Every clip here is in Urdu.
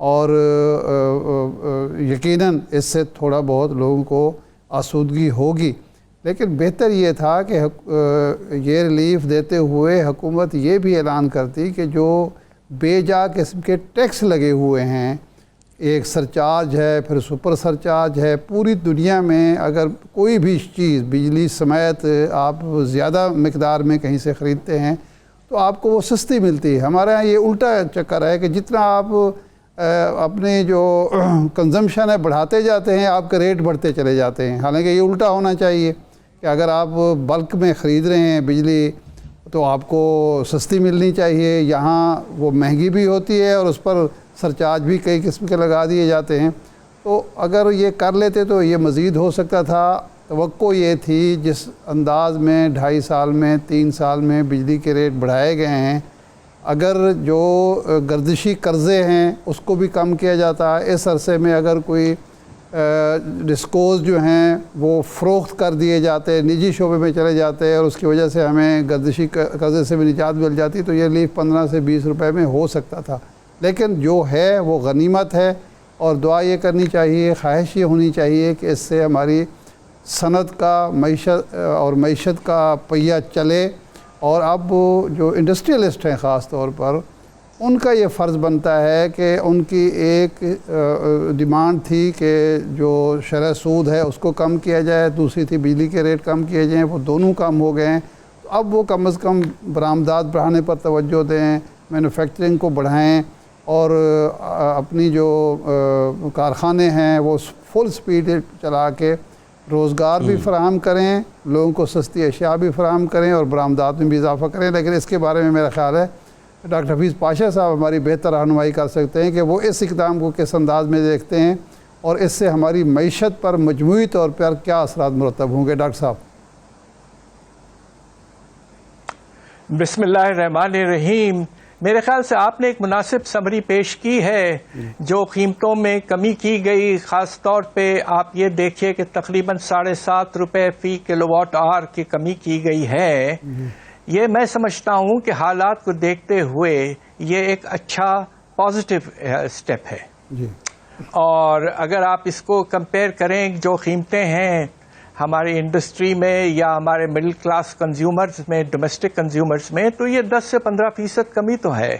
اور یقیناً اس سے تھوڑا بہت لوگوں کو آسودگی ہوگی، لیکن بہتر یہ تھا کہ یہ ریلیف دیتے ہوئے حکومت یہ بھی اعلان کرتی کہ جو بے جا قسم کے ٹیکس لگے ہوئے ہیں، ایک سرچارج ہے، پھر سپر سرچارج ہے، پوری دنیا میں اگر کوئی بھی چیز بجلی سمیت آپ زیادہ مقدار میں کہیں سے خریدتے ہیں تو آپ کو وہ سستی ملتی ہے۔ ہمارے ہاں یہ الٹا چکر ہے کہ جتنا آپ اپنے جو کنزمپشن ہے بڑھاتے جاتے ہیں، آپ کے ریٹ بڑھتے چلے جاتے ہیں، حالانکہ یہ الٹا ہونا چاہیے کہ اگر آپ بلک میں خرید رہے ہیں بجلی تو آپ کو سستی ملنی چاہیے۔ یہاں وہ مہنگی بھی ہوتی ہے اور اس پر سرچارج بھی کئی قسم کے لگا دیے جاتے ہیں۔ تو اگر یہ کر لیتے تو یہ مزید ہو سکتا تھا۔ توقع یہ تھی جس انداز میں 2.5 سال میں 3 سال میں بجلی کے ریٹ بڑھائے گئے ہیں، اگر جو گردشی قرضے ہیں اس کو بھی کم کیا جاتا ہے، اس عرصے میں اگر کوئی ڈسکوز جو ہیں وہ فروخت کر دیے جاتے، نجی شعبے میں چلے جاتے اور اس کی وجہ سے ہمیں گردشی قرضے سے بھی نجات مل جاتی تو یہ ریلیف 15 سے 20 روپے میں ہو سکتا تھا۔ لیکن جو ہے وہ غنیمت ہے، اور دعا یہ کرنی چاہیے، خواہش یہ ہونی چاہیے کہ اس سے ہماری صنعت کا معیشت کا پہیہ چلے، اور اب جو انڈسٹریلسٹ ہیں خاص طور پر ان کا یہ فرض بنتا ہے کہ ان کی ایک ڈیمانڈ تھی کہ جو شرح سود ہے اس کو کم کیا جائے، دوسری تھی بجلی کے ریٹ کم کیے جائیں، وہ دونوں کم ہو گئے ہیں۔ تو اب وہ کم از کم برآمدات بڑھانے پر توجہ دیں، مینوفیکچرنگ کو بڑھائیں، اور اپنی جو کارخانے ہیں وہ فل سپیڈ چلا کے روزگار بھی فراہم کریں، لوگوں کو سستی اشیاء بھی فراہم کریں اور برآمدات میں بھی اضافہ کریں۔ لیکن اس کے بارے میں میرا خیال ہے ڈاکٹر حفیظ پاشا صاحب ہماری بہتر رہنمائی کر سکتے ہیں کہ وہ اس اقدام کو کس انداز میں دیکھتے ہیں اور اس سے ہماری معیشت پر مجموعی طور پر کیا اثرات مرتب ہوں گے۔ ڈاکٹر صاحب۔ بسم اللہ الرحمن الرحیم۔ میرے خیال سے آپ نے ایک مناسب سمری پیش کی ہے۔ جو قیمتوں میں کمی کی گئی، خاص طور پہ آپ یہ دیکھیے کہ تقریباً 7.5 روپے فی کلو واٹ آور کی کمی کی گئی ہے۔ یہ میں سمجھتا ہوں کہ حالات کو دیکھتے ہوئے یہ ایک اچھا پازیٹیو سٹیپ ہے۔ اور اگر آپ اس کو کمپیئر کریں جو قیمتیں ہیں ہماری انڈسٹری میں یا ہمارے مڈل کلاس کنزیومرز میں، ڈومیسٹک کنزیومرز میں، تو یہ 10 سے 15% کمی تو ہے۔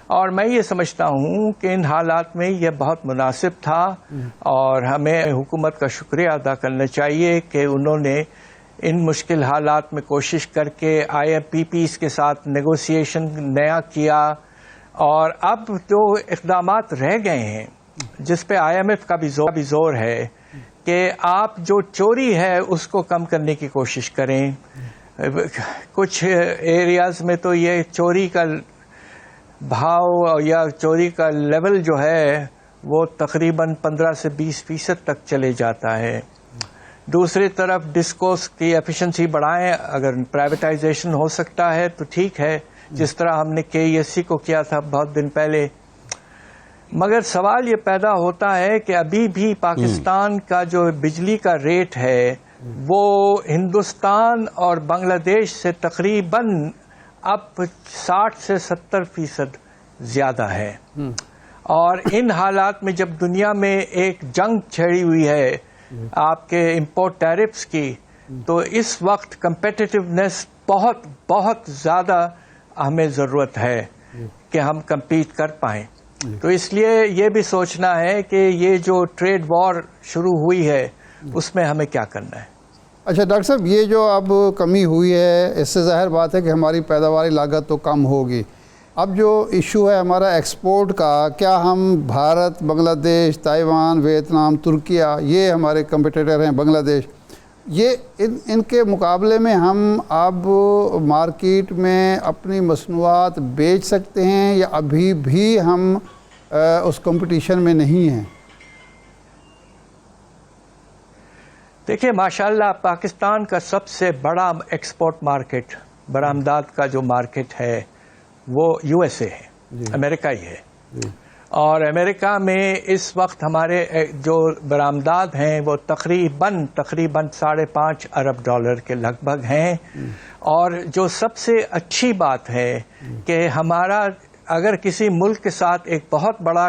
اور میں یہ سمجھتا ہوں کہ ان حالات میں یہ بہت مناسب تھا، اور ہمیں حکومت کا شکریہ ادا کرنا چاہیے کہ انہوں نے ان مشکل حالات میں کوشش کر کے IMPPs کے ساتھ نیگوسیشن نیا کیا۔ اور اب جو اقدامات رہ گئے ہیں جس پہ IMF کا بھی زور ہے کہ آپ جو چوری ہے اس کو کم کرنے کی کوشش کریں۔ کچھ ایریاز میں تو یہ چوری کا بھاؤ یا چوری کا لیول جو ہے وہ تقریباً 15 سے 20% تک چلے جاتا ہے۔ دوسری طرف ڈسکوز کی ایفیشنسی بڑھائیں، اگر پرائیویٹائزیشن ہو سکتا ہے تو ٹھیک ہے، جس طرح ہم نے KESC کو کیا تھا بہت دن پہلے۔ مگر سوال یہ پیدا ہوتا ہے کہ ابھی بھی پاکستان کا جو بجلی کا ریٹ ہے وہ ہندوستان اور بنگلہ دیش سے تقریباً اب 60 سے 70% زیادہ ہے۔ اور ان حالات میں جب دنیا میں ایک جنگ چھڑی ہوئی ہے آپ کے امپورٹ ٹیرفز کی، تو اس وقت کمپیٹیٹیونیس بہت بہت زیادہ ہمیں ضرورت ہے کہ ہم کمپیٹ کر پائیں۔ تو اس لیے یہ بھی سوچنا ہے کہ یہ جو ٹریڈ وار شروع ہوئی ہے اس میں ہمیں کیا کرنا ہے۔ اچھا ڈاکٹر صاحب، یہ جو اب کمی ہوئی ہے اس سے ظاہر بات ہے کہ ہماری پیداواری لاگت تو کم ہوگی۔ اب جو ایشو ہے ہمارا ایکسپورٹ کا، کیا ہم بھارت، بنگلہ دیش، تائیوان، ویتنام، ترکیہ، یہ ہمارے کمپیٹیٹر ہیں، بنگلہ دیش، یہ ان کے مقابلے میں ہم اب مارکیٹ میں اپنی مصنوعات بیچ سکتے ہیں یا ابھی بھی ہم اس کمپٹیشن میں نہیں ہیں؟ دیکھیے ماشاءاللہ پاکستان کا سب سے بڑا ایکسپورٹ مارکیٹ، برآمدات کا جو مارکیٹ ہے وہ USA ہے، امریکہ ہی ہے۔ اور امریکہ میں اس وقت ہمارے جو برآمدات ہیں وہ تقریباً $5.5 ارب کے لگ بھگ ہیں۔ اور جو سب سے اچھی بات ہے کہ ہمارا اگر کسی ملک کے ساتھ ایک بہت بڑا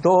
$2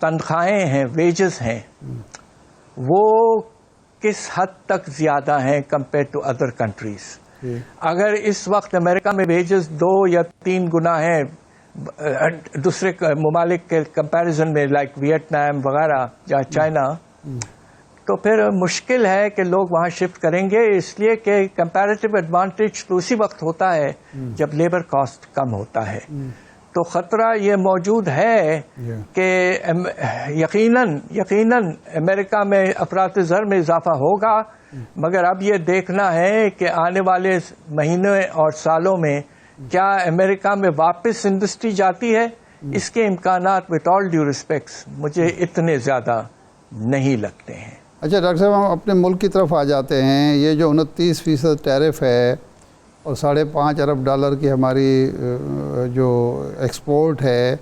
تنخواہیں ہیں، ویجز ہیں، وہ کس حد تک زیادہ ہیں کمپیئر ٹو ادر کنٹریز. اگر اس وقت امریکہ میں ویجز 2 یا 3 گنا ہیں دوسرے ممالک کے کمپیریزن میں، لائک ویتنام وغیرہ یا چائنا، تو پھر مشکل ہے کہ لوگ وہاں شفٹ کریں گے، اس لیے کہ کمپیریٹیو ایڈوانٹیج تو اسی وقت ہوتا ہے جب لیبر کاسٹ کم ہوتا ہے. تو خطرہ یہ موجود ہے کہ یقیناً امریکہ میں افراط زر میں اضافہ ہوگا، مگر اب یہ دیکھنا ہے کہ آنے والے مہینوں اور سالوں میں کیا امریکہ میں واپس انڈسٹری جاتی ہے. اس کے امکانات وتھ آل ڈیو ریسپیکٹس مجھے اتنے زیادہ نہیں لگتے ہیں. اچھا ڈاکٹر صاحب، ہم اپنے ملک کی طرف آ جاتے ہیں. یہ جو 29% ٹیرف ہے اور $5.5 ارب کی ہماری جو ایکسپورٹ ہے،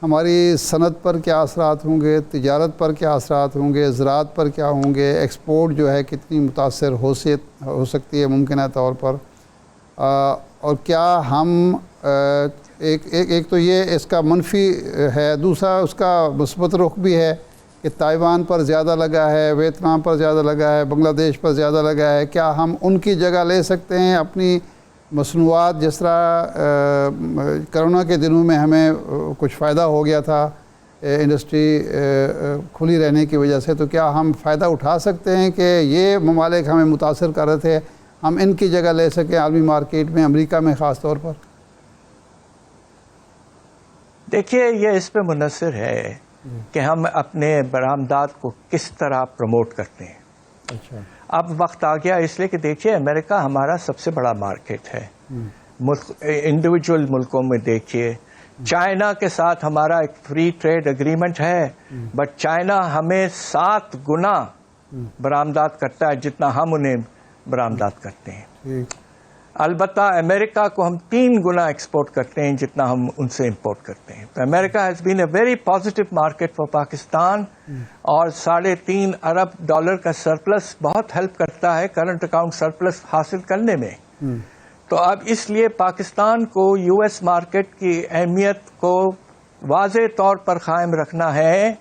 ہماری صنعت پر کیا اثرات ہوں گے، تجارت پر کیا اثرات ہوں گے، زراعت پر کیا ہوں گے، ایکسپورٹ جو ہے کتنی متاثر ہو سکتی ہے ممکنہ طور پر، اور کیا ہم ایک تو یہ اس کا منفی ہے، دوسرا اس کا مثبت رخ بھی ہے کہ تائیوان پر زیادہ لگا ہے، ویتنام پر زیادہ لگا ہے، بنگلہ دیش پر زیادہ لگا ہے. کیا ہم ان کی جگہ لے سکتے ہیں اپنی مصنوعات؟ جس طرح کرونا کے دنوں میں ہمیں کچھ فائدہ ہو گیا تھا انڈسٹری کھلی رہنے کی وجہ سے، تو کیا ہم فائدہ اٹھا سکتے ہیں کہ یہ ممالک ہمیں متاثر کر رہے تھے، ہم ان کی جگہ لے سکیں عالمی مارکیٹ میں، امریکہ میں خاص طور پر؟ دیکھیے، یہ اس پہ منحصر ہے کہ ہم اپنے برآمدات کو کس طرح پروموٹ کرتے ہیں. اچھا، اب وقت آ گیا اس لیے کہ دیکھیے امریکہ ہمارا سب سے بڑا مارکیٹ ہے. انڈیویجول ملکوں میں دیکھیے، چائنا کے ساتھ ہمارا ایک فری ٹریڈ اگریمنٹ ہے، بٹ چائنا ہمیں 7 گنا برآمدات کرتا ہے جتنا ہم انہیں برآمدات کرتے ہیں. ٹھیک. البتہ امریکہ کو ہم 3 گنا ایکسپورٹ کرتے ہیں جتنا ہم ان سے امپورٹ کرتے ہیں. تو America has been a very positive market for Pakistan, اور $3.5 ارب کا سرپلس بہت ہیلپ کرتا ہے کرنٹ اکاؤنٹ سرپلس حاصل کرنے میں. تو اب اس لیے پاکستان کو یو ایس مارکیٹ کی اہمیت کو واضح طور پر قائم رکھنا ہے،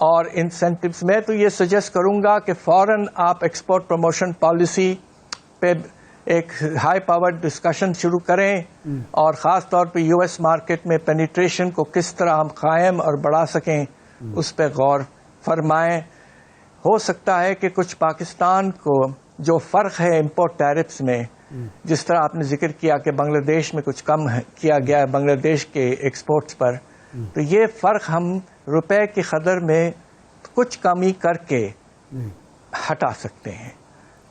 اور انسینٹیوز میں تو یہ سجیسٹ کروں گا کہ فوراً آپ ایکسپورٹ پروموشن پالیسی پہ ایک ہائی پاور ڈسکشن شروع کریں، اور خاص طور پہ یو ایس مارکیٹ میں پینیٹریشن کو کس طرح ہم قائم اور بڑھا سکیں اس پہ غور فرمائیں. ہو سکتا ہے کہ کچھ پاکستان کو جو فرق ہے امپورٹ ٹیرفز میں، جس طرح آپ نے ذکر کیا کہ بنگلہ دیش میں کچھ کم کیا گیا ہے بنگلہ دیش کے ایکسپورٹس پر، تو یہ فرق ہم روپے کی قدر میں کچھ کمی کر کے ہٹا سکتے ہیں.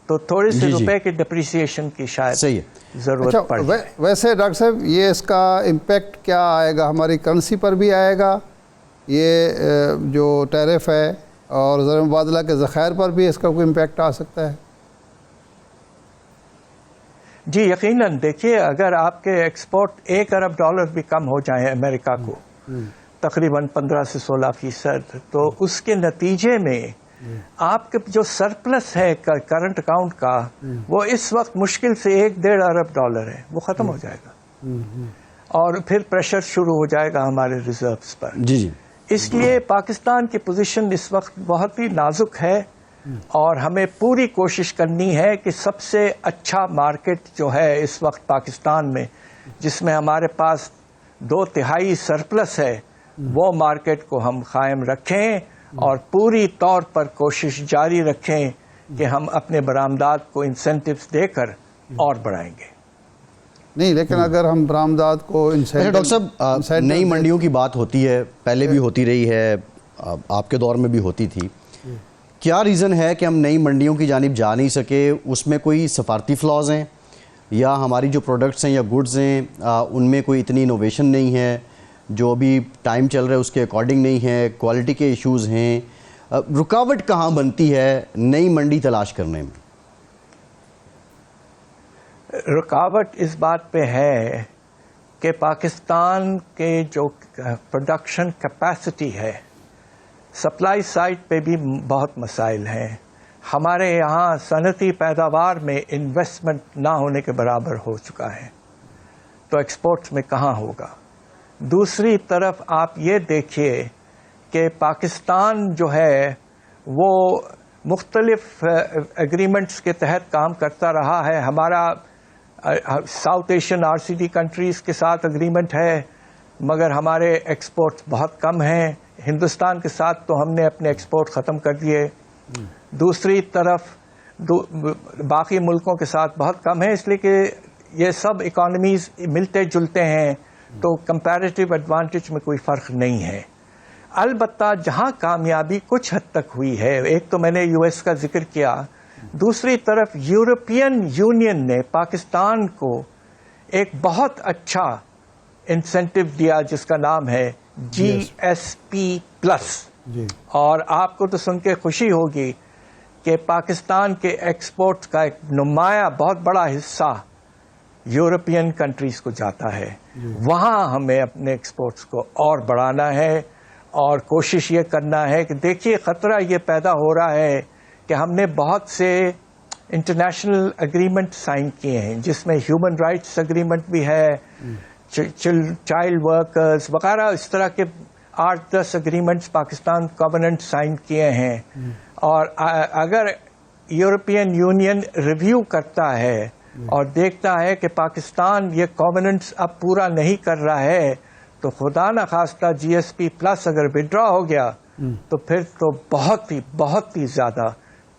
تو تھوڑی سی روپے کی ڈپریسیشن کی شاید ضرورت پڑ جائے. ویسے ڈاکٹر صاحب، یہ اس کا امپیکٹ کیا آئے گا؟ ہماری کرنسی پر بھی آئے گا یہ جو ٹیرف ہے، اور زر مبادلہ کے ذخائر پر بھی اس کا کوئی امپیکٹ آ سکتا ہے؟ جی یقیناً. دیکھیے، اگر آپ کے ایکسپورٹ $1 ارب بھی کم ہو جائیں امریکہ کو، تقریباً 15 سے 16%، تو اس کے نتیجے میں آپ کے جو سرپلس ہے کرنٹ اکاؤنٹ کا، وہ اس وقت مشکل سے $1.5 ارب ہے، وہ ختم ہو جائے گا، اور پھر پریشر شروع ہو جائے گا ہمارے ریزروز پر. جی. اس لیے پاکستان کی پوزیشن اس وقت بہت ہی نازک ہے، اور ہمیں پوری کوشش کرنی ہے کہ سب سے اچھا مارکیٹ جو ہے اس وقت پاکستان میں، جس میں ہمارے پاس 2/3 سرپلس ہے، وہ مارکیٹ کو ہم قائم رکھیں، اور پوری طور پر کوشش جاری رکھیں کہ ہم اپنے برآمدات کو انسینٹیوز دے کر اور بڑھائیں گے. نہیں، لیکن اگر ہم برآمدات کو ڈاکٹر صاحب، نئی منڈیوں کی بات ہوتی ہے، پہلے بھی ہوتی رہی ہے، آپ کے دور میں بھی ہوتی تھی. کیا ریزن ہے کہ ہم نئی منڈیوں کی جانب جا نہیں سکے؟ اس میں کوئی سفارتی فلاز ہیں، یا ہماری جو پروڈکٹس ہیں یا گڈز ہیں ان میں کوئی اتنی انوویشن نہیں ہے، جو ابھی ٹائم چل رہا ہے اس کے اکارڈنگ نہیں ہے، کوالٹی کے ایشوز ہیں؟ رکاوٹ کہاں بنتی ہے نئی منڈی تلاش کرنے میں؟ رکاوٹ اس بات پہ ہے کہ پاکستان کے جو پروڈکشن کیپیسٹی ہے، سپلائی سائڈ پہ بھی بہت مسائل ہیں. ہمارے یہاں صنعتی پیداوار میں انویسٹمنٹ نہ ہونے کے برابر ہو چکا ہے، تو ایکسپورٹس میں کہاں ہوگا. دوسری طرف آپ یہ دیکھیے کہ پاکستان جو ہے وہ مختلف ایگریمنٹس کے تحت کام کرتا رہا ہے. ہمارا ساؤتھ ایشین RCD کنٹریز کے ساتھ اگریمنٹ ہے مگر ہمارے ایکسپورٹ بہت کم ہیں. ہندوستان کے ساتھ تو ہم نے اپنے ایکسپورٹ ختم کر دیے. دوسری طرف باقی ملکوں کے ساتھ بہت کم ہے, اس لیے کہ یہ سب اکانومیز ملتے جلتے ہیں تو کمپیریٹیو ایڈوانٹیج میں کوئی فرق نہیں ہے. البتہ جہاں کامیابی کچھ حد تک ہوئی ہے, ایک تو میں نے US کا ذکر کیا, دوسری طرف یورپین یونین نے پاکستان کو ایک بہت اچھا انسینٹو دیا جس کا نام ہے GSP+. اور آپ کو تو سن کے خوشی ہوگی کہ پاکستان کے ایکسپورٹ کا ایک نمایاں بہت بڑا حصہ یورپین کنٹریز کو جاتا ہے. وہاں ہمیں اپنے ایکسپورٹس کو اور بڑھانا ہے اور کوشش یہ کرنا ہے کہ دیکھیے خطرہ یہ پیدا ہو رہا ہے کہ ہم نے بہت سے انٹرنیشنل اگریمنٹ سائن کیے ہیں جس میں ہیومن رائٹس اگریمنٹ بھی ہے, چائلڈ ورکرز وغیرہ, اس طرح کے 8-10 اگریمنٹس پاکستان کووننٹ سائن کیے ہیں. اور اگر یورپین یونین ریویو کرتا ہے اور دیکھتا ہے کہ پاکستان یہ کووننٹس اب پورا نہیں کر رہا ہے تو خدا نخواستہ GSP+ اگر وڈرا ہو گیا تو پھر تو بہت ہی زیادہ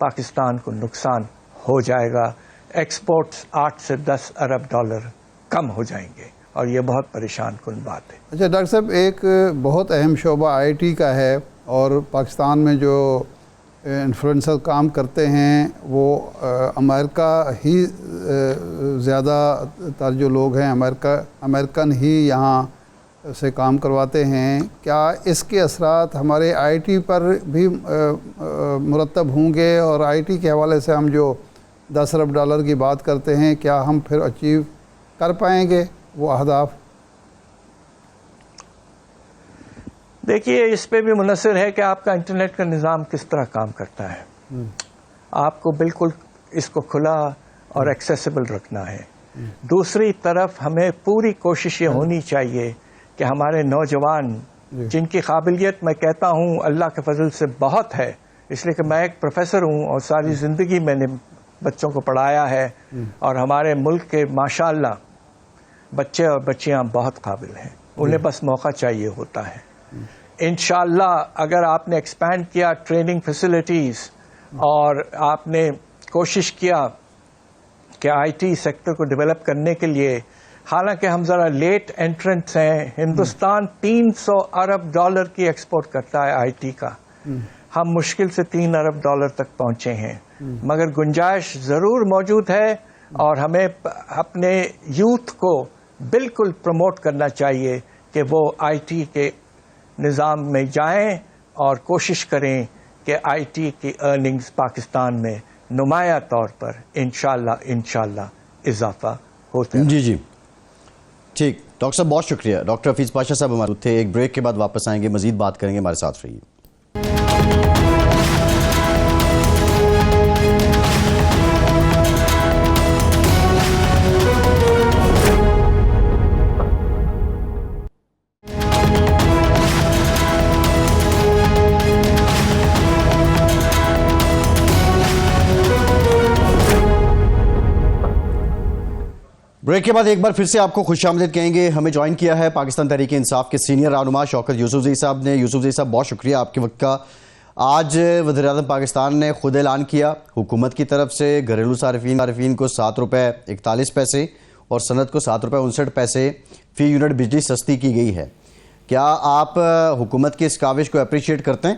پاکستان کو نقصان ہو جائے گا. ایکسپورٹس 8 سے 10 ارب ڈالر کم ہو جائیں گے اور یہ بہت پریشان کن بات ہے. اچھا ڈاکٹر صاحب, ایک بہت اہم شعبہ IT کا ہے اور پاکستان میں جو انفلوئنسر کام کرتے ہیں وہ امریکہ ہی زیادہ تر جو لوگ ہیں امریکن ہی یہاں سے کام کرواتے ہیں. کیا اس کے اثرات ہمارے IT پر بھی مرتب ہوں گے, اور IT کے حوالے سے ہم جو 10 ارب ڈالر کی بات کرتے ہیں کیا ہم پھر اچیو کر پائیں گے وہ اہداف؟ دیکھیے اس پہ بھی منحصر ہے کہ آپ کا انٹرنیٹ کا نظام کس طرح کام کرتا ہے. آپ کو بالکل اس کو کھلا اور ایکسیسیبل رکھنا ہے. دوسری طرف ہمیں پوری کوشش یہ ہونی چاہیے کہ ہمارے نوجوان جن کی قابلیت میں کہتا ہوں اللہ کے فضل سے بہت ہے, اس لیے کہ میں ایک پروفیسر ہوں اور ساری زندگی میں نے بچوں کو پڑھایا ہے, اور ہمارے ملک کے ماشاءاللہ بچے اور بچیاں بہت قابل ہیں, انہیں بس موقع چاہیے ہوتا ہے. انشاءاللہ اگر آپ نے ایکسپینڈ کیا ٹریننگ فیسلٹیز اور آپ نے کوشش کیا کہ IT سیکٹر کو ڈیولپ کرنے کے لیے, حالانکہ ہم ذرا لیٹ انٹرنٹس ہیں, ہندوستان 300 ارب ڈالر کی ایکسپورٹ کرتا ہے IT کا, ہم مشکل سے 3 ارب ڈالر تک پہنچے ہیں, مگر گنجائش ضرور موجود ہے اور ہمیں اپنے یوتھ کو بالکل پروموٹ کرنا چاہیے کہ وہ IT کے نظام میں جائیں اور کوشش کریں کہ IT کی ارننگز پاکستان میں نمایاں طور پر انشاءاللہ اضافہ ہوتا ہے. جی ٹھیک. ڈاکٹر صاحب بہت شکریہ. ڈاکٹر حفیظ پاشا صاحب ہمارے تھے. ایک بریک کے بعد واپس آئیں گے, مزید بات کریں گے, ہمارے ساتھ رہیے. بریک کے بعد ایک بار پھر سے آپ کو خوش آمدید کہیں گے. ہمیں جوائن کیا ہے پاکستان تحریک انصاف کے سینئر رہنما شوکت یوسفزئی صاحب نے. یوسفزئی صاحب بہت شکریہ آپ کے وقت کا. آج وزیر اعظم پاکستان نے خود اعلان کیا حکومت کی طرف سے گھریلو صارفین کو 7 روپے 41 پیسے اور صنعت کو 7 روپے 59 پیسے فی یونٹ بجلی سستی کی گئی ہے. کیا آپ حکومت کی اس کاوش کو اپریشیٹ کرتے ہیں؟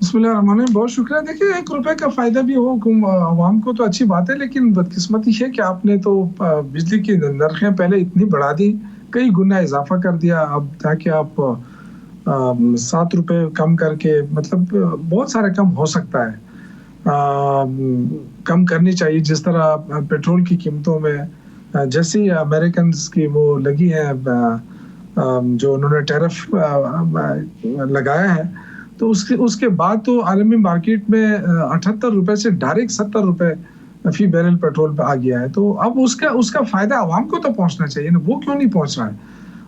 بسم اللہ الرحمن الرحیم. بہت شکریہ. دیکھیے 1 روپے کا فائدہ بھی ہو عوام کو تو اچھی بات ہے, لیکن بدقسمتی ہے کہ آپ نے تو بجلی کی نرخیں پہلے اتنی بڑھا دی, کئی گنا اضافہ کر دیا, اب تاکہ آپ 7 روپے کم کر کے, مطلب بہت سارا کم ہو سکتا ہے, کم کرنی چاہیے. جس طرح پیٹرول کی قیمتوں میں جیسی امریکنز کی وہ لگی ہے جو انہوں نے ٹیرف لگایا ہے, تو اس کے بعد تو عالمی مارکیٹ میں 78 روپے سے ڈائریکٹ 70 روپے فی بیرل پیٹرول پہ آ گیا ہے. تو اب اس کا فائدہ عوام کو تو پہنچنا چاہیے نا, وہ کیوں نہیں پہنچ رہا ہے.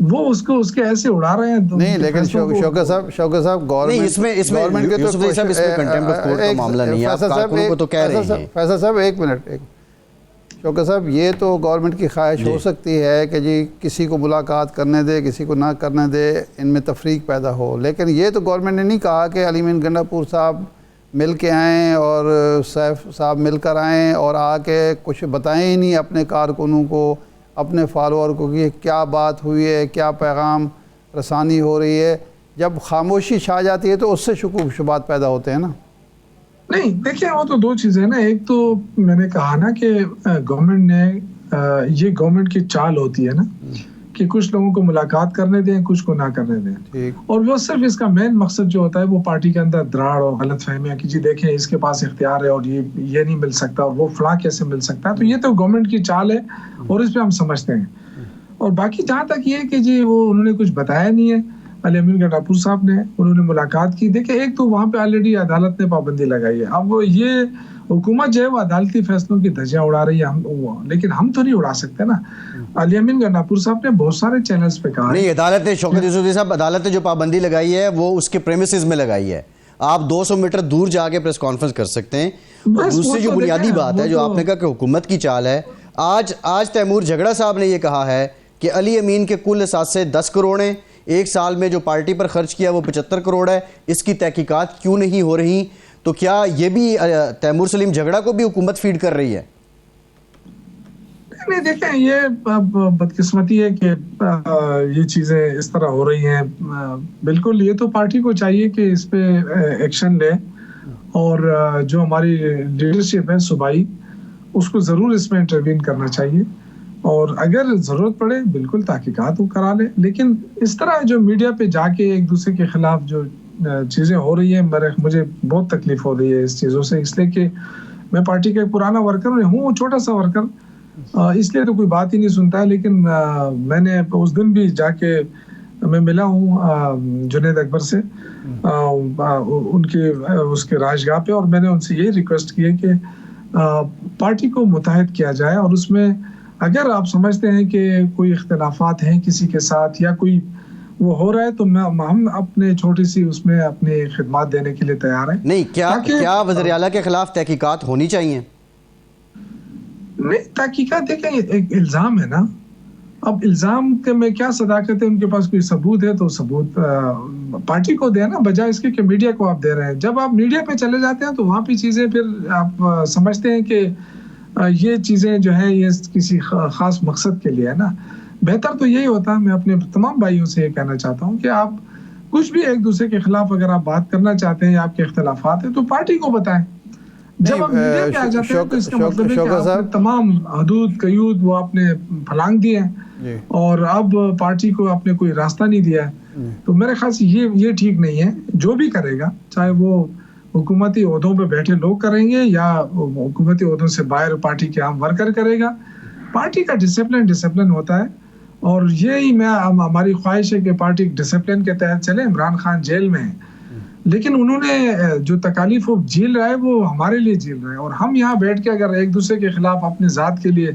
وہ اس کو اس کے ایسے اڑا رہے ہیں. نہیں لیکن شوکت صاحب گورنمنٹ کے تو فیصل صاحب ایک منٹ شوکت صاحب یہ تو گورنمنٹ کی خواہش ہو سکتی ہے کہ جی کسی کو ملاقات کرنے دے کسی کو نہ کرنے دے, ان میں تفریق پیدا ہو, لیکن یہ تو گورنمنٹ نے نہیں کہا کہ علی امین گنڈاپور صاحب مل کے آئیں اور سیف صاحب مل کر آئیں اور آ کے کچھ بتائیں ہی نہیں اپنے کارکنوں کو, اپنے فالوور کو کہ کیا بات ہوئی ہے, کیا پیغام رسانی ہو رہی ہے. جب خاموشی چھا جاتی ہے تو اس سے شکوک شبہات پیدا ہوتے ہیں نا. نہیں دیکھیں وہ تو دو چیزیں ہیں نا. ایک تو میں نے کہا نا کہ گورنمنٹ نے یہ گورنمنٹ کی چال ہوتی ہے نا کہ کچھ لوگوں کو ملاقات کرنے دیں کچھ کو نہ کرنے دیں, اور وہ صرف اس کا مین مقصد جو ہوتا ہے وہ پارٹی کے اندر دراڑ اور غلط فہمیاں کہ جی دیکھیں اس کے پاس اختیار ہے اور یہ نہیں مل سکتا اور وہ فلاں کیسے مل سکتا ہے. تو یہ تو گورنمنٹ کی چال ہے اور اس پہ ہم سمجھتے ہیں. اور باقی جہاں تک یہ کہ جی وہ انہوں نے کچھ بتایا نہیں ہے علی امین گنڈاپور صاحب نے, انہوں نے ملاقات کی. دیکھیں ایک تو وہاں پہ آلریڈی عدالت نے پابندی لگائی ہے. اب یہ حکومت جو ہے وہ عدالتی فیصلوں کی دھجیاں اڑا رہی ہے, لیکن ہم تو نہیں اڑا سکتے نا. علی امین گنڈاپور صاحب نے بہت سارے چینلز پہ کہا نہیں, عدالت نے شوکت یوسفزئی صاحب عدالت نے جو پابندی لگائی ہے وہ اس کے پریمیسز میں لگائی ہے. آپ 200 میٹر دور جا کے پریس کانفرنس کر سکتے ہیں. دوسری جو بنیادی بات ہے جو آپ نے کہا کہ حکومت کی چال ہے, آج تیمور جھگڑا صاحب نے یہ کہا ہے کہ علی امین کے کل اثاثے 10 کروڑ ہیں, ایک سال میں جو پارٹی پر خرچ کیا وہ 75 کروڑ ہے, اس کی تحقیقات کیوں نہیں ہو رہی؟ تو کیا یہ بھی تیمور سلیم جھگڑا کو بھی حکومت فیڈ کر رہی ہے؟ نہیں دیکھیں یہ بدقسمتی ہے کہ یہ چیزیں اس طرح ہو رہی ہیں. بالکل یہ تو پارٹی کو چاہیے کہ اس پہ ایکشن لے, اور جو ہماری لیڈرشپ ہے صوبائی اس کو ضرور اس میں انٹروین کرنا چاہیے, اور اگر ضرورت پڑے بالکل تحقیقات وہ کرا لے. لیکن اس طرح جو میڈیا پہ جا کے ایک دوسرے کے خلاف جو چیزیں ہو رہی ہیں مجھے بہت تکلیف ہو رہی ہے اس چیزوں سے, اس لیے کہ میں پارٹی کا ایک پرانا ورکر ہوں, چھوٹا سا ورکر, اس لیے تو کوئی بات ہی نہیں سنتا ہے. لیکن میں نے اس دن بھی جا کے میں ملا ہوں جنید اکبر سے ان کے اس کے رہائش گاہ پہ, اور میں نے ان سے یہی ریکویسٹ کی ہے کہ پارٹی کو متحد کیا جائے, اور اس میں اگر آپ سمجھتے ہیں کہ کوئی اختلافات ہیں کسی کے ساتھ یا کوئی وہ ہو رہا ہے تو ہم اپنے چھوٹی سی اس میں اپنی خدمات دینے کے لیے تیار ہیں. نہیں کیا وزیر اعلیٰ کے خلاف تحقیقات ہونی چاہیے؟ نہیں تحقیقات دیکھیں ایک الزام ہے نا. اب الزام کے میں کیا صداقت ہے, ان کے پاس کوئی ثبوت ہے تو ثبوت پارٹی کو دے نا, بجائے اس کے کہ میڈیا کو آپ دے رہے ہیں. جب آپ میڈیا پہ چلے جاتے ہیں تو وہاں پہ چیزیں پھر آپ سمجھتے ہیں کہ یہ چیزیں جو ہے یہ کسی خاص مقصد کے لیے ہے نا. بہتر تو یہی ہوتا ہے, میں اپنے تمام بھائیوں سے یہ کہنا چاہتا ہوں کہ آپ کچھ بھی ایک دوسرے کے خلاف اگر آپ بات کرنا چاہتے ہیں یا آپ کے اختلافات ہیں تو پارٹی کو بتائیں. جب آپ میڈیا پہ آ جاتے ہیں تو اس کا مطلب ہے کہ آپ نے تمام حدود قیود وہ آپ نے پھلانگ دیے ہیں اور اب پارٹی کو آپ نے کوئی راستہ نہیں دیا ہے. تو میرے خیال سے یہ ٹھیک نہیں ہے. جو بھی کرے گا چاہے وہ حکومتی عہدوں پہ بیٹھے لوگ کریں گے یا حکومتی عہدوں سے باہر پارٹی کے عام ورکر کرے گا, پارٹی کا ڈسپلن ہوتا ہے. اور یہی ہماری خواہش ہے کہ پارٹی ڈسپلن کے تحت چلے. عمران خان جیل میں ہیں لیکن انہوں نے جو تکالیف وہ جھیل رہا ہے وہ ہمارے لیے جھیل رہا ہے, اور ہم یہاں بیٹھ کے اگر ایک دوسرے کے خلاف اپنے ذات کے لیے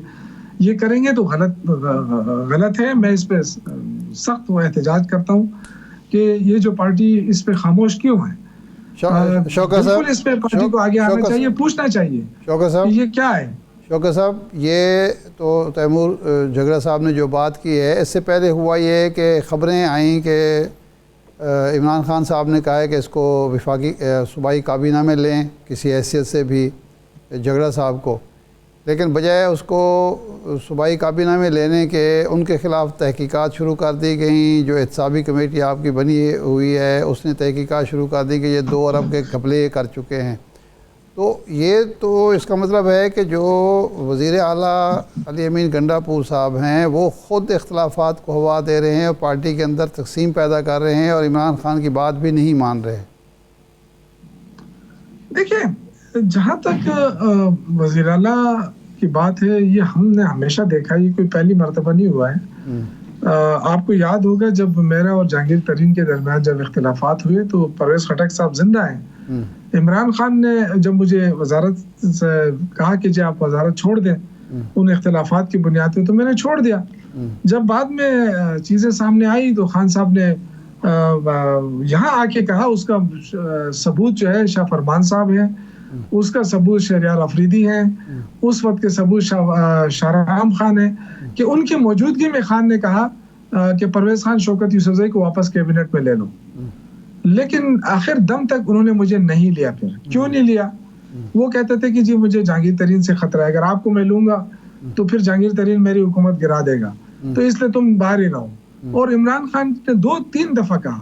یہ کریں گے تو غلط ہے. میں اس پہ سخت احتجاج کرتا ہوں کہ یہ جو پارٹی اس پہ خاموش کیوں ہے. بالکل اس پہ پارٹی کو آگے آنا چاہیے, پوچھنا چاہیے یہ کیا ہے. شوکت صاحب یہ تو تیمور جھگڑا صاحب نے جو بات کی ہے, اس سے پہلے ہوا یہ کہ خبریں آئیں کہ عمران خان صاحب نے کہا ہے کہ اس کو وفاقی صوبائی کابینہ میں لیں کسی حیثیت سے بھی جھگڑا صاحب کو, لیکن بجائے اس کو صوبائی کابینہ میں لینے کے ان کے خلاف تحقیقات شروع کر دی گئیں. جو احتسابی کمیٹی آپ کی بنی ہوئی ہے اس نے تحقیقات شروع کر دی کہ یہ 2 ارب کے گھپلے کر چکے ہیں. تو یہ تو اس کا مطلب ہے کہ جو وزیر اعلیٰ علی امین گنڈاپور صاحب ہیں وہ خود اختلافات کو ہوا دے رہے ہیں اور پارٹی کے اندر تقسیم پیدا کر رہے ہیں اور عمران خان کی بات بھی نہیں مان رہے. دیکھیں جہاں تک وزیر اعلیٰ کی بات ہے یہ ہم نے ہمیشہ دیکھا, یہ کوئی پہلی مرتبہ نہیں ہوا ہے. آپ کو یاد ہوگا جب میرا اور جہانگیر ترین کے درمیان جب اختلافات ہوئے تو پرویز خٹک صاحب زندہ ہیں. عمران خان نے جب مجھے وزارت سے کہا کہ جی آپ وزارت چھوڑ دیں ان اختلافات کی بنیاد پہ, تو میں نے چھوڑ دیا. جب بعد میں چیزیں سامنے آئی تو خان صاحب نے یہاں آ کے کہا اس کا ثبوت جو ہے شاہ فرمان صاحب ہے، اس کا ثبوت شہریار افریدی ہے، اس وقت کے ثبوت شاہرام خان ہے، کہ ان کی موجودگی میں خان نے کہا کہ پرویز خان شوکت یوسفزئی کو واپس کیبنٹ میں لے لو. لیکن آخر دم تک انہوں نے مجھے نہیں لیا. پھر کیوں نہیں لیا؟ وہ کہتے تھے کہ جی مجھے جہانگیر ترین سے خطرہ ہے، اگر آپ کو میں لوں گا تو پھر جہانگیر ترین میری حکومت گرا دے گا، تو اس لیے تم باہر ہی رہو. اور عمران خان نے 2-3 دفعہ کہا.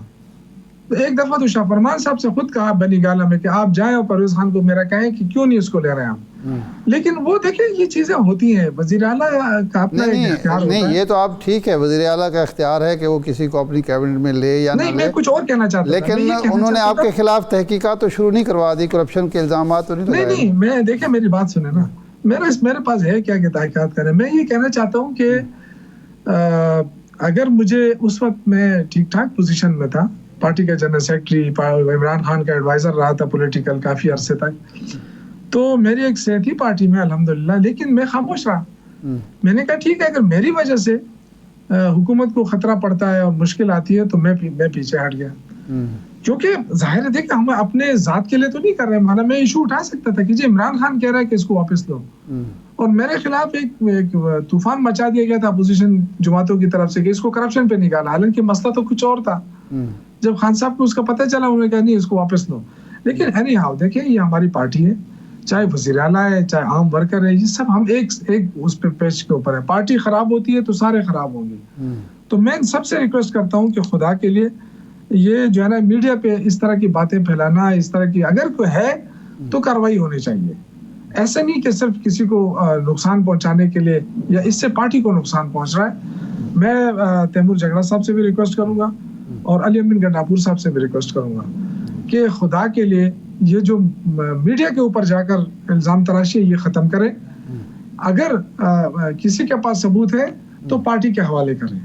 ایک دفعہ تو شاہ فرمان صاحب سے خود کہا بنی گالا میں کہ آپ جائیں اور پرویز خان کو میرا کہیں کہ کیوں نہیں اس کو لے رہے ہیں. لیکن وہ دیکھیں یہ چیزیں ہوتی ہیں، وزیر اعلیٰ کا اپنا اختیار ہوتا ہے. نہیں، یہ تو آپ ٹھیک ہے، وزیر اعلیٰ کا اختیار ہے کہ وہ کسی کو اپنی کیبنٹ میں لے یا نہ لے. میں کچھ اور کہنا چاہتا ہوں، لیکن انہوں نے آپ کے خلاف تحقیقات تو شروع نہیں کروا دی، کرپشن کے الزامات تو نہیں لگائے. نہیں، میں دیکھیں میری بات سنیں نا، میرے پاس ہے کیا کہ تحقیقات کریں. میں یہ کہنا چاہتا ہوں کہ اگر مجھے اس وقت میں ٹھیک ٹھاک پوزیشن میں تھا، پارٹی کا جنرل سیکرٹری، عمران خان کا ایڈوائزر رہا تھا پولیٹیکل کافی عرصے تک، تو میری ایک صحت تھی پارٹی میں الحمدللہ، لیکن میں خاموش رہا. میں نے کہا ٹھیک ہے، اگر میری وجہ سے حکومت کو خطرہ پڑتا ہے اور مشکل آتی ہے تو میں پیچھے ہٹ گیا. کیونکہ ظاہر ہے کہ ہم اپنے ذات کے لیے تو نہیں کر رہے. مانا میں ایشو اٹھا سکتا تھا کہ جی عمران خان کہہ رہا ہے کہ اس کو واپس لو، اور میرے خلاف ایک طوفان مچا دیا گیا تھا اپوزیشن جماعتوں کی طرف سے کہ اس کو کرپشن پہ نکالا، حالانکہ مسئلہ تو کچھ اور تھا. جب خان صاحب کو اس کا پتہ چلا انہوں نے کہا نہیں اس کو واپس لو. لیکن اینی ہاؤ دیکھیں یہ ہماری پارٹی ہے، چاہے وزیر اعلیٰ ہے چاہے عام ورکر ہے، یہ سب ہم ایک اس پہ پیچ کے اوپر ہے. پارٹی خراب ہوتی ہے تو سارے خراب ہوں گے. تو میں سب سے ریکویسٹ کرتا ہوں کہ خدا کے لیے یہ جو ہے نا میڈیا پہ اس طرح کی باتیں پھیلانا، اس طرح کی اگر کوئی ہے تو کارروائی ہونی چاہیے. ایسا نہیں کہ صرف کسی کو نقصان پہنچانے کے لیے یا اس سے پارٹی کو نقصان پہنچ رہا ہے. میں تیمور جھگڑا صاحب سے بھی ریکویسٹ کروں گا اور علی امین گنڈاپور صاحب سے بھی ریکویسٹ کروں گا کہ خدا کے لیے یہ جو میڈیا کے اوپر جا کر الزام تراشی یہ ختم کریں. اگر کسی کے پاس ثبوت ہے تو پارٹی کے حوالے کریں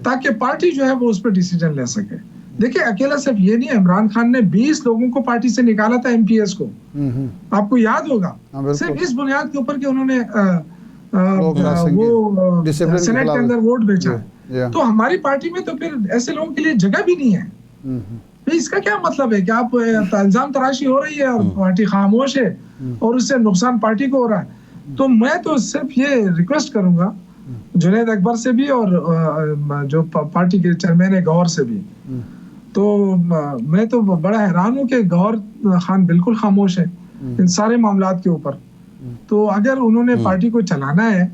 تاکہ پارٹی جو ہے وہ اس پہ ڈیسیجن لے سکے. دیکھیں اکیلا صرف یہ نہیں، عمران خان نے 20 لوگوں کو پارٹی سے نکالا تھا ایم پی ایس کو، آپ کو یاد ہوگا، صرف اس بنیاد کے اوپر کہ انہوں نے وہ سینیٹ کے اندر ووٹ بیچا. تو ہماری پارٹی میں تو پھر ایسے لوگوں کے لیے جگہ بھی نہیں ہے. اس کا کیا مطلب ہے کہ آپ الزام تراشی ہو رہی ہے اور پارٹی خاموش ہے اور اس سے نقصان پارٹی کو ہو رہا ہے. تو میں تو صرف یہ ریکویسٹ کروں گا جنید اکبر سے بھی اور جو پارٹی کے چیئرمین ہے گوہر سے بھی. تو میں تو بڑا حیران ہوں کہ گوہر خان بالکل خاموش ہے ان سارے معاملات کے اوپر. تو اگر انہوں نے پارٹی کو چلانا ہے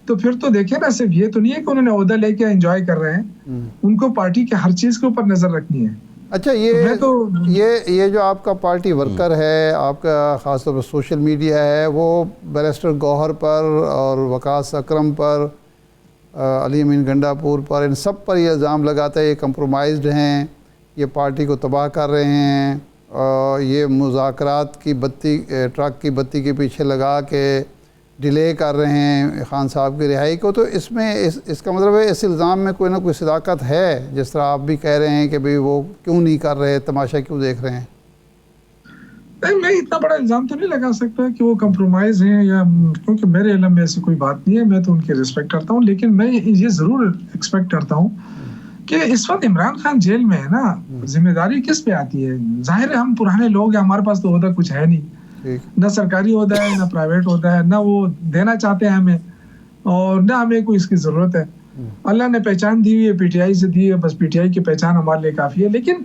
تو پھر تو دیکھیں نا، صرف یہ تو نہیں ہے کہ انہوں نے عہدہ لے کے انجوائے کر رہے ہیں، ان کو پارٹی کے ہر چیز کے اوپر نظر رکھنی ہے. اچھا، یہ جو آپ کا پارٹی ورکر ہے، آپ کا خاص طور پر سوشل میڈیا ہے، وہ بیرسٹر گوہر پر اور وقاص اکرم پر، علی امین گنڈاپور پر، ان سب پر یہ الزام لگاتا ہے یہ کمپرومائزڈ ہیں، یہ پارٹی کو تباہ کر رہے ہیں، اور یہ مذاکرات کی بتی، ٹرک کی بتی کے پیچھے لگا کے ڈیلے کر رہے ہیں خان صاحب کی رہائی کو. تو اس میں اس کا مطلب ہے اس الزام میں کوئی نہ کوئی صداقت ہے، جس طرح آپ بھی کہہ رہے ہیں کہ بھئی وہ کیوں نہیں کر رہے، تماشا کیوں دیکھ رہے ہیں. نہیں، میں اتنا بڑا الزام تو نہیں لگا سکتا کہ وہ کمپرومائز ہیں، یا کیونکہ میرے علم میں ایسی کوئی بات نہیں ہے. میں تو ان کی ریسپیکٹ کرتا ہوں، لیکن میں یہ ضرور ایکسپیکٹ کرتا ہوں کہ اس وقت عمران خان جیل میں ہے نا، ذمہ داری کس پہ آتی ہے؟ ظاہر ہے ہم پرانے لوگ ہیں، ہمارے پاس تو عہدہ کچھ ہے نہیں، نہ سرکاری عہدہ ہے نہ پرائیویٹ عہدہ ہے، نہ وہ دینا چاہتے ہیں ہمیں اور نہ ہمیں کوئی اس کی ضرورت ہے. اللہ نے پہچان دی ہوئی ہے، پی ٹی آئی سے دی ہے، بس پی ٹی آئی کی پہچان ہمارے لیے کافی ہے. لیکن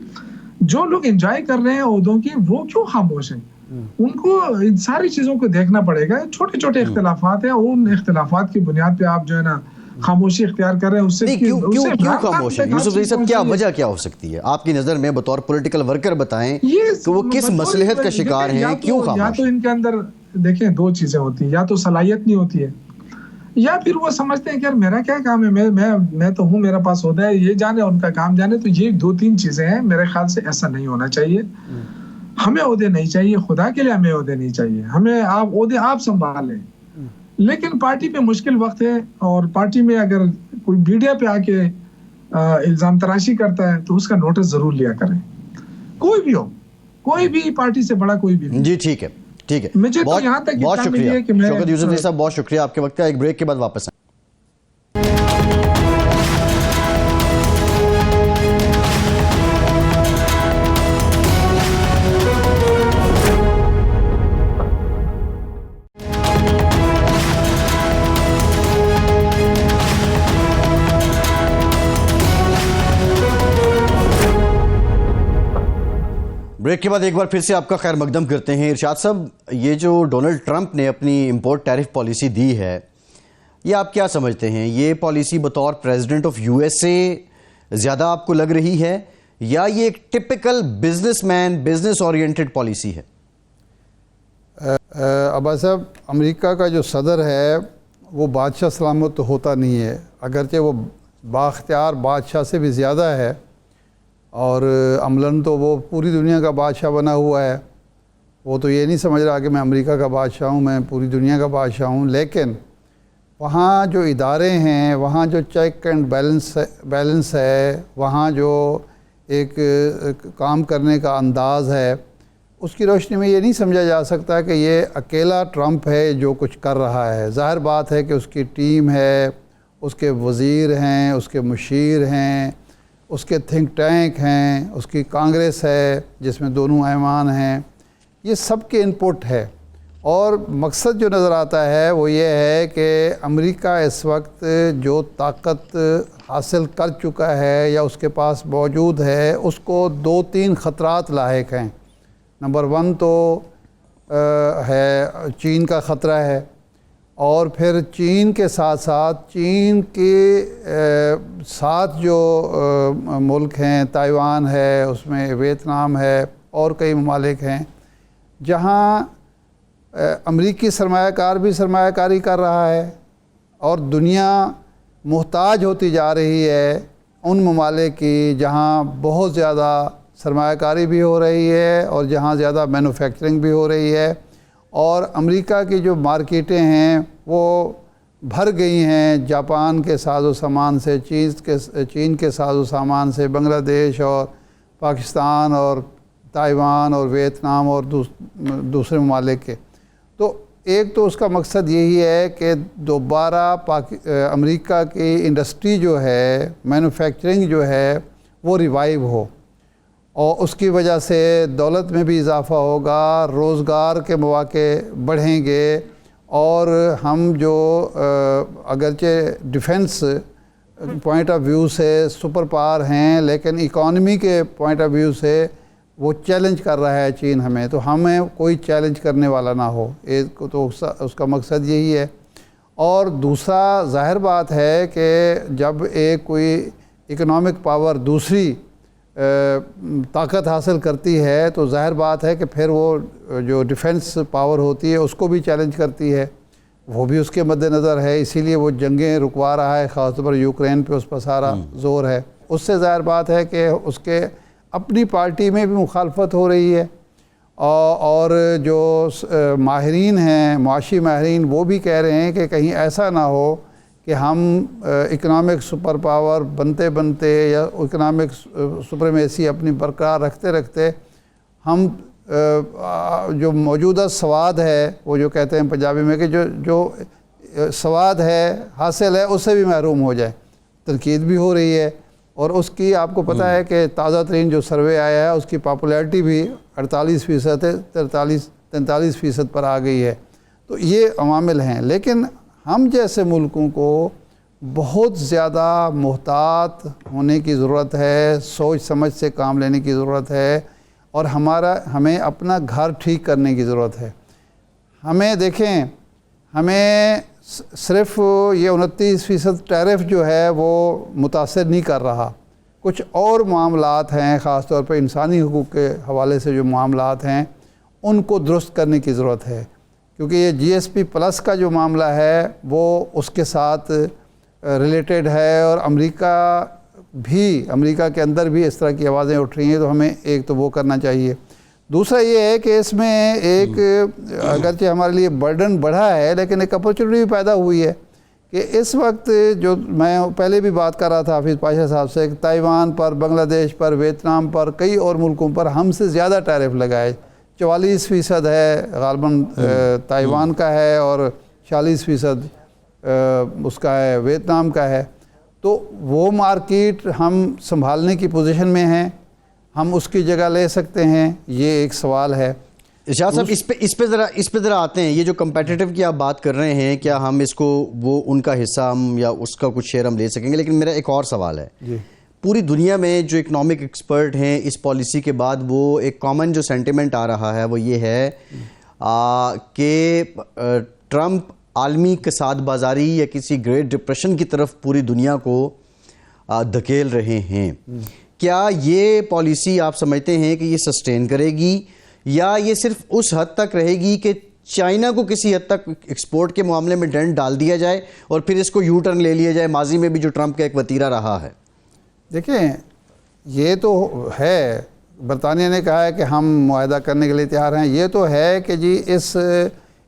جو لوگ انجوائے کر رہے ہیں عہدوں کی، وہ کیوں خاموش ہیں؟ ان کو ان ساری چیزوں کو دیکھنا پڑے گا. چھوٹے چھوٹے اختلافات ہیں، ان اختلافات کی بنیاد پہ آپ جو ہے نا خاموشی اختیار کر رہے ہیں. اس سے کیوں خاموش ہیں یوسف زئی صاحب؟ کیا وجہ کیا ہو سکتی ہے آپ کی نظر میں بطور پولیٹیکل ورکر؟ بتائیں کہ وہ کس مصلحت کا شکار ہیں، کیوں خاموش؟ یا تو ان کے اندر دیکھیں دو چیزیں ہوتی ہیں، یا تو صلاحیت نہیں ہوتی ہے، یا پھر وہ سمجھتے ہیں کہ یار میرا کیا کام ہے، میں تو ہوں، میرا پاس عہدہ ہے، یہ جانے ان کا کام جانے. تو یہ 2-3 چیزیں ہیں. میرے خیال سے ایسا نہیں ہونا چاہیے. ہمیں عہدے نہیں چاہیے، خدا کے لیے ہمیں عہدے نہیں چاہیے. ہمیں عہدے آپ سنبھال لیں، لیکن پارٹی پہ مشکل وقت ہے اور پارٹی میں اگر کوئی میڈیا پہ آ کے الزام تراشی کرتا ہے تو اس کا نوٹس ضرور لیا کریں، کوئی بھی ہو، کوئی بھی پارٹی سے بڑا کوئی بھی. جی ٹھیک ہے، ٹھیک ہے، مجھے تو یہاں تک بہت شکریہ شوکت یوسف زئی صاحب، بہت شکریہ. آپ کے وقت ہے، ایک بریک کے بعد واپس آئیں. بریک کے بعد ایک بار پھر سے آپ کا خیر مقدم کرتے ہیں. ارشاد صاحب, یہ جو ڈونلڈ ٹرمپ نے اپنی امپورٹ ٹیرف پالیسی دی ہے, یہ آپ کیا سمجھتے ہیں؟ یہ پالیسی بطور president of U S A زیادہ آپ کو لگ رہی ہے, یا یہ ایک typical business man business oriented policy ہے؟ عباس صاحب, امریکہ کا جو صدر ہے وہ بادشاہ سلامت تو ہوتا نہیں ہے, اگرچہ وہ بااختیار بادشاہ سے بھی زیادہ ہے, اور عملاً تو وہ پوری دنیا کا بادشاہ بنا ہوا ہے. وہ تو یہ نہیں سمجھ رہا کہ میں امریکہ کا بادشاہ ہوں, میں پوری دنیا کا بادشاہ ہوں. لیکن وہاں جو ادارے ہیں, وہاں جو چیک اینڈ بیلنس ہے, وہاں جو ایک کام کرنے کا انداز ہے, اس کی روشنی میں یہ نہیں سمجھا جا سکتا کہ یہ اکیلا ٹرمپ ہے جو کچھ کر رہا ہے. ظاہر بات ہے کہ اس کی ٹیم ہے, اس کے وزیر ہیں, اس کے مشیر ہیں, اس کے تھنک ٹینک ہیں, اس کی کانگریس ہے جس میں دونوں ایوان ہیں. یہ سب کے انپٹ ہے, اور مقصد جو نظر آتا ہے وہ یہ ہے کہ امریکہ اس وقت جو طاقت حاصل کر چکا ہے یا اس کے پاس موجود ہے, اس کو 2-3 خطرات لاحق ہیں. نمبر 1 تو ہے چین کا خطرہ ہے, اور پھر چین کے ساتھ ساتھ چین کے ساتھ جو ملک ہیں, تائیوان ہے, اس میں ویتنام ہے, اور کئی ممالک ہیں جہاں امریکی سرمایہ کار بھی سرمایہ کاری کر رہا ہے, اور دنیا محتاج ہوتی جا رہی ہے ان ممالک کی جہاں بہت زیادہ سرمایہ کاری بھی ہو رہی ہے اور جہاں زیادہ مینوفیکچرنگ بھی ہو رہی ہے. اور امریکہ کی جو مارکیٹیں ہیں وہ بھر گئی ہیں جاپان کے ساز و سامان سے, چین کے ساز و سامان سے, بنگلہ دیش اور پاکستان اور تائیوان اور ویتنام اور دوسرے ممالک کے. تو ایک تو اس کا مقصد یہی ہے کہ دوبارہ امریکہ کی انڈسٹری جو ہے, مینوفیکچرنگ جو ہے, وہ ریوائیو ہو, اور اس کی وجہ سے دولت میں بھی اضافہ ہوگا, روزگار کے مواقع بڑھیں گے, اور ہم جو اگرچہ ڈیفنس پوائنٹ آف ویو سے سپر پاور ہیں, لیکن اکانومی کے پوائنٹ آف ویو سے وہ چیلنج کر رہا ہے چین ہمیں, تو ہمیں کوئی چیلنج کرنے والا نہ ہو. ایک تو اس کا مقصد یہی ہے. اور دوسرا ظاہر بات ہے کہ جب ایک کوئی اکنامک پاور دوسری طاقت حاصل کرتی ہے تو ظاہر بات ہے کہ پھر وہ جو ڈیفنس پاور ہوتی ہے اس کو بھی چیلنج کرتی ہے, وہ بھی اس کے مد نظر ہے. اسی لیے وہ جنگیں رکوا رہا ہے, خاص طور پر یوکرین پہ اس پر سارا زور ہے. اس سے ظاہر بات ہے کہ اس کے اپنی پارٹی میں بھی مخالفت ہو رہی ہے, اور جو ماہرین ہیں, معاشی ماہرین, وہ بھی کہہ رہے ہیں کہ کہیں ایسا نہ ہو کہ ہم اکنامک سپر پاور بنتے یا اکنامک سپریمیسی اپنی برقرار رکھتے ہم جو موجودہ سواد ہے, وہ جو کہتے ہیں پنجابی میں کہ جو سواد ہے حاصل ہے, اس سے بھی محروم ہو جائے. تنقید بھی ہو رہی ہے, اور اس کی آپ کو پتہ ہے کہ تازہ ترین جو سروے آیا ہے اس کی پاپولیرٹی بھی 48% ہے, 43% پر آ گئی ہے. تو یہ عوامل ہیں. لیکن ہم جیسے ملکوں کو بہت زیادہ محتاط ہونے کی ضرورت ہے, سوچ سمجھ سے کام لینے کی ضرورت ہے, اور ہمیں اپنا گھر ٹھیک کرنے کی ضرورت ہے. ہمیں دیکھیں, ہمیں صرف یہ 29% ٹیرف جو ہے وہ متاثر نہیں کر رہا, کچھ اور معاملات ہیں, خاص طور پہ انسانی حقوق کے حوالے سے جو معاملات ہیں ان کو درست کرنے کی ضرورت ہے. کیونکہ یہ GSP+ کا جو معاملہ ہے وہ اس کے ساتھ ریلیٹڈ ہے, اور امریکہ کے اندر بھی اس طرح کی آوازیں اٹھ رہی ہیں, تو ہمیں ایک تو وہ کرنا چاہیے. دوسرا یہ ہے کہ اس میں ایک اگرچہ ہمارے لیے برڈن بڑھا ہے, لیکن ایک اپرچونٹی بھی پیدا ہوئی ہے کہ اس وقت جو میں پہلے بھی بات کر رہا تھا حافظ پاشا صاحب سے, تائیوان پر, بنگلہ دیش پر, ویتنام پر, کئی اور ملکوں پر ہم سے زیادہ ٹیرف لگائے. 44% ہے غالباً تائیوان کا ہے, اور 46% اس کا ہے ویتنام کا ہے. تو وہ مارکیٹ ہم سنبھالنے کی پوزیشن میں ہیں, ہم اس کی جگہ لے سکتے ہیں, یہ ایک سوال ہے. ارشاد صاحب اس پہ ذرا آتے ہیں. یہ جو کمپیٹیٹو کی آپ بات کر رہے ہیں, کیا ہم اس کو وہ ان کا حصہ ہم یا اس کا کچھ شیئر ہم لے سکیں گے؟ لیکن میرا ایک اور سوال ہے, پوری دنیا میں جو اکنامک ایکسپرٹ ہیں اس پالیسی کے بعد وہ ایک کامن جو سینٹیمنٹ آ رہا ہے وہ یہ ہے کہ ٹرمپ عالمی کساد بازاری یا کسی گریٹ ڈپریشن کی طرف پوری دنیا کو دھکیل رہے ہیں. کیا یہ پالیسی آپ سمجھتے ہیں کہ یہ سسٹین کرے گی یا یہ صرف اس حد تک رہے گی کہ چائنا کو کسی حد تک ایکسپورٹ کے معاملے میں ڈنڈ ڈال دیا جائے اور پھر اس کو یو ٹرن لے لیا جائے، ماضی میں بھی جو ٹرمپ کا ایک وتیرہ رہا ہے؟ دیکھیں یہ تو ہے، برطانیہ نے کہا ہے کہ ہم معاہدہ کرنے کے لیے تیار ہیں. یہ تو ہے کہ جی اس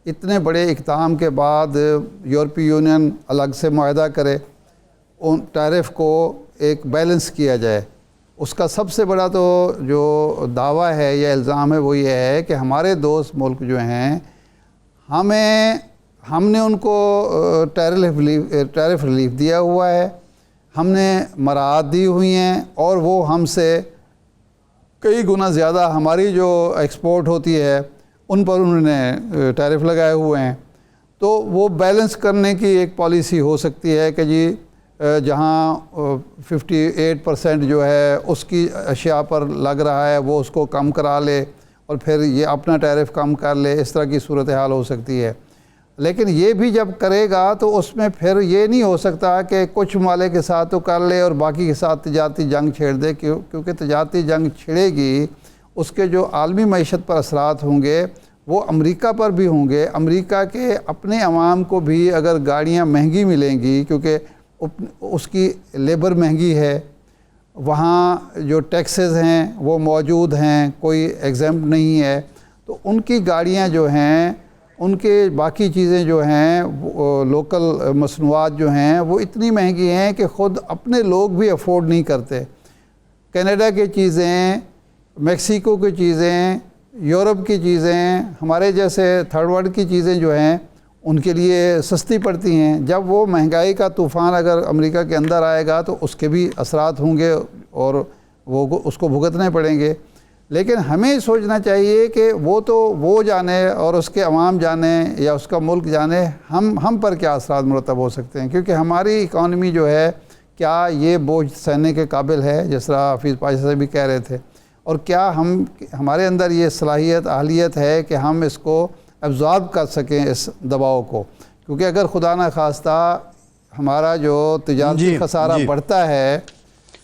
اتنے بڑے اقدام کے بعد یورپی یونین الگ سے معاہدہ کرے، ان ٹیرف کو ایک بیلنس کیا جائے. اس کا سب سے بڑا تو جو دعویٰ ہے یا الزام ہے وہ یہ ہے کہ ہمارے دوست ملک جو ہیں ہم نے ان کو ٹیرف ریلیف دیا ہوا ہے، ہم نے مراعات دی ہوئی ہیں اور وہ ہم سے کئی گنا زیادہ ہماری جو ایکسپورٹ ہوتی ہے ان پر انہوں نے ٹیرف لگائے ہوئے ہیں. تو وہ بیلنس کرنے کی ایک پالیسی ہو سکتی ہے کہ جی جہاں 58% جو ہے اس کی اشیاء پر لگ رہا ہے وہ اس کو کم کرا لے اور پھر یہ اپنا ٹیرف کم کر لے، اس طرح کی صورتحال ہو سکتی ہے. لیکن یہ بھی جب کرے گا تو اس میں پھر یہ نہیں ہو سکتا کہ کچھ ممالک کے ساتھ تو کر لے اور باقی کے ساتھ تجارتی جنگ چھیڑ دے، کیونکہ تجارتی جنگ چھڑے گی اس کے جو عالمی معیشت پر اثرات ہوں گے وہ امریکہ پر بھی ہوں گے. امریکہ کے اپنے عوام کو بھی اگر گاڑیاں مہنگی ملیں گی کیونکہ اس کی لیبر مہنگی ہے، وہاں جو ٹیکسز ہیں وہ موجود ہیں، کوئی ایگزمپٹ نہیں ہے، تو ان کی گاڑیاں جو ہیں، ان کے باقی چیزیں جو ہیں لوکل مصنوعات جو ہیں وہ اتنی مہنگی ہیں کہ خود اپنے لوگ بھی افورڈ نہیں کرتے. کینیڈا کی چیزیں، میکسیکو کی چیزیں، یورپ کی چیزیں، ہمارے جیسے تھرڈ ورلڈ کی چیزیں جو ہیں ان کے لیے سستی پڑتی ہیں. جب وہ مہنگائی کا طوفان اگر امریکہ کے اندر آئے گا تو اس کے بھی اثرات ہوں گے اور وہ اس کو بھگتنے پڑیں گے. لیکن ہمیں سوچنا چاہیے کہ وہ جانے اور اس کے عوام جانے یا اس کا ملک جانے ہم پر کیا اثرات مرتب ہو سکتے ہیں، کیونکہ ہماری اکانومی جو ہے کیا یہ بوجھ سہنے کے قابل ہے جس طرح حفیظ پاشا سے بھی کہہ رہے تھے، اور کیا ہمارے اندر یہ صلاحیت اہلیت ہے کہ ہم اس کو ابزارب کر سکیں اس دباؤ کو. کیونکہ اگر خدا نہ خواستہ ہمارا جو تجارتی خسارہ بڑھتا ہے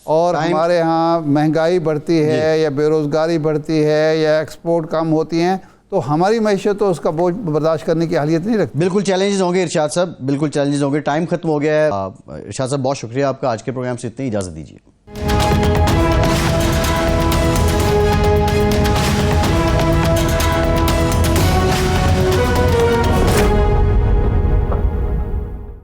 اور ہمارے ہاں مہنگائی بڑھتی ہے یا بے روزگاری بڑھتی ہے یا ایکسپورٹ کم ہوتی ہیں تو ہماری معیشت تو اس کا بوجھ برداشت کرنے کی اہلیت نہیں رکھتی. بالکل چیلنجز ہوں گے ارشاد صاحب، بالکل چیلنجز ہوں گے. ٹائم ختم ہو گیا ہے. ارشاد صاحب بہت شکریہ آپ کا. آج کے پروگرام سے اتنی اجازت دیجیے.